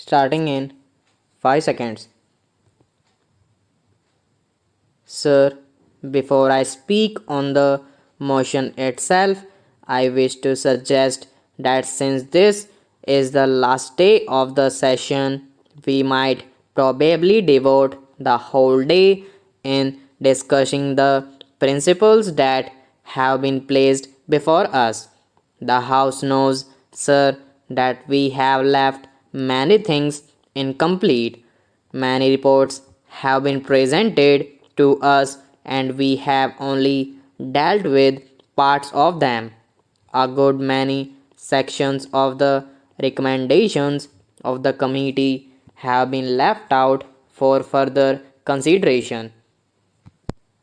starting in 5 seconds. Sir, before I speak on the motion itself, I wish to suggest that since this is the last day of the session, we might probably devote the whole day in discussing the principles that have been placed before us. The House knows, sir, that we have left many things incomplete. Many reports have been presented to us and we have only dealt with parts of them. A good many sections of the recommendations of the committee have been left out for further consideration.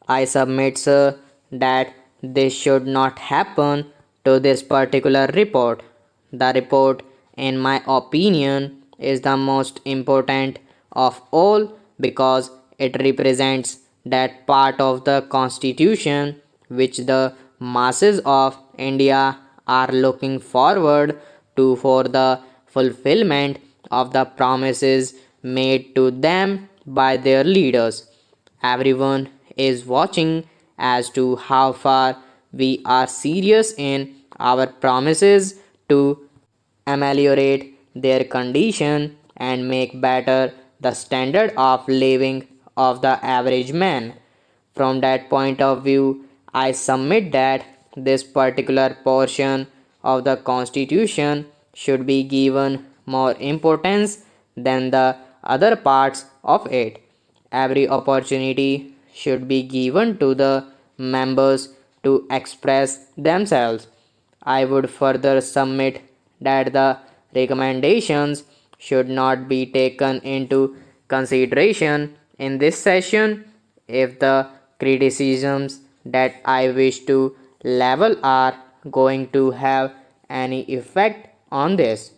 I submit, sir, that this should not happen to this particular report. The report, in my opinion, is the most important of all because it represents that part of the constitution which the masses of India are looking forward to for the fulfillment of the promises made to them by their leaders. Everyone is watching as to how far we are serious in our promises to ameliorate their condition and make better the standard of living of the average man. From that point of view, I submit that this particular portion of the Constitution should be given more importance than the other parts of it. Every opportunity should be given to the members to express themselves. I would further submit that the recommendations should not be taken into consideration in this session if the criticisms that I wish to level are going to have any effect on this.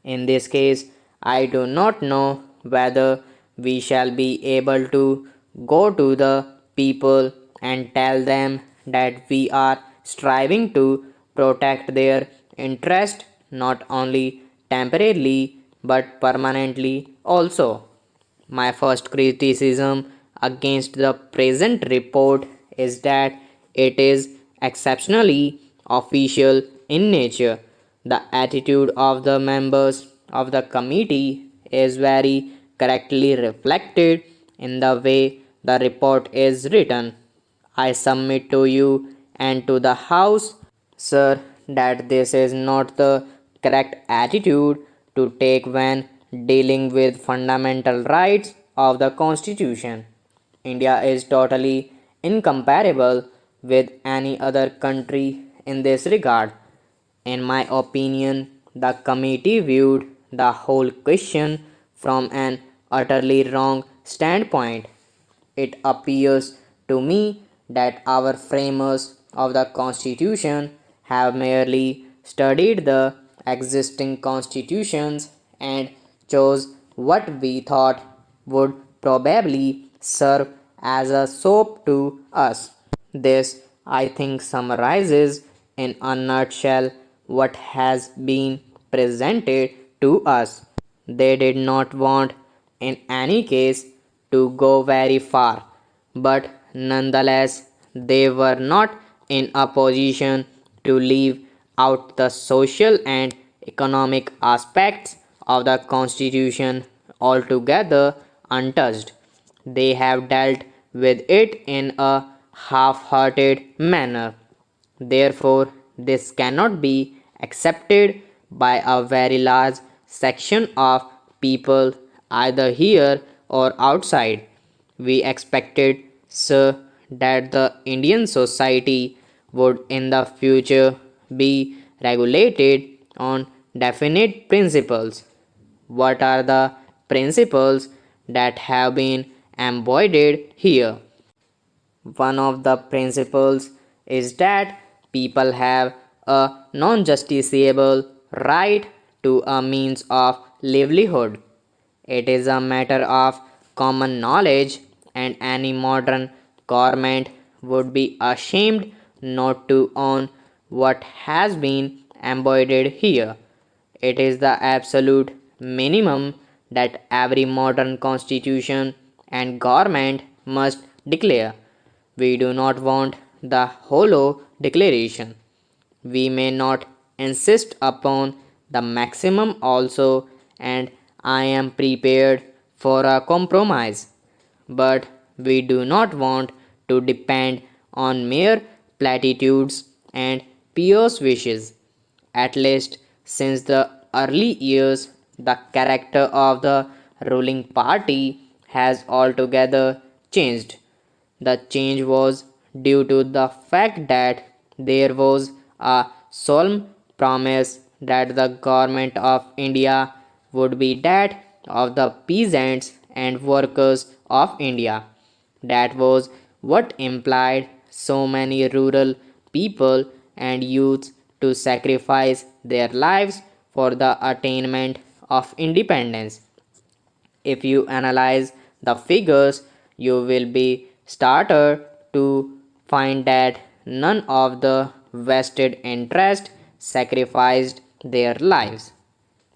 In this case, I do not know whether we shall be able to go to the people and tell them that we are striving to protect their interest not only temporarily but permanently also. My first criticism against the present report is that it is exceptionally official in nature. The attitude of the members of the committee is very correctly reflected in the way the report is written. I submit to you and to the House, sir, that this is not the correct attitude to take when dealing with fundamental rights of the Constitution. India is totally incomparable with any other country in this regard. In my opinion, the committee viewed the whole question from an utterly wrong standpoint. It appears to me that our framers of the Constitution have merely studied the existing constitutions and chose what we thought would probably serve as a soap to us. This, I think, summarizes in a nutshell what has been presented to us. They did not want, in any case, to go very far, but nonetheless, they were not in a position to leave out the social and economic aspects of the Constitution altogether untouched. They have dealt with it in a half hearted manner. Therefore, this cannot be accepted by a very large section of people either here or outside. We expected, sir, that the Indian society would in the future be regulated on definite principles. What are the principles that have been embodied here? One of the principles is that people have a non justiciable right to a means of livelihood. It is a matter of common knowledge, and any modern government would be ashamed not to own what has been embodied here. It is the absolute minimum that every modern constitution and government must declare. We do not want the hollow declaration. We may not insist upon the maximum also, and I am prepared for a compromise. But we do not want to depend on mere platitudes and pious wishes. At least since the early years, the character of the ruling party has altogether changed. The change was due to the fact that there was a solemn promise that the government of India would be that of the peasants and workers of India. That was what implied so many rural people and youths to sacrifice their lives for the attainment of independence. If you analyze the figures, you will be started to find that none of the vested interest sacrificed their lives,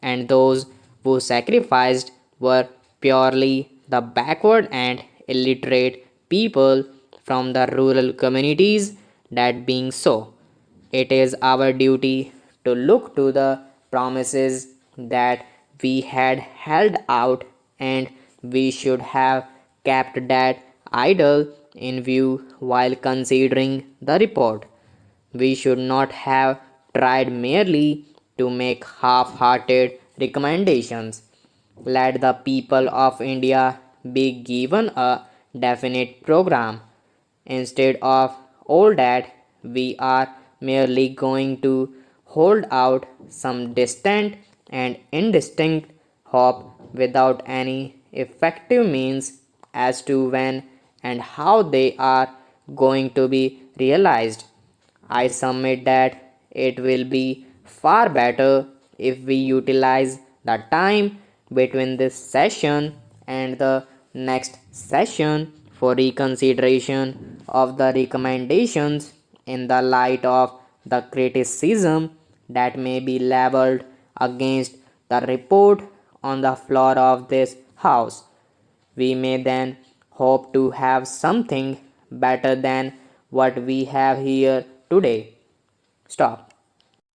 and those who sacrificed were purely the backward and illiterate people from the rural communities. That being so, it is our duty to look to the promises that we had held out, and we should have kept that idol in view while considering the report. We should not have tried merely to make half hearted recommendations. Let the people of India be given a definite program. Instead of all that, we are merely going to hold out some distant and indistinct hope without any effective means as to when and how they are going to be realized. I submit that it will be far better if we utilize the time between this session and the next session for reconsideration of the recommendations in the light of the criticism that may be leveled against the report on the floor of this house. We may then hope to have something better than what we have here today. Stop.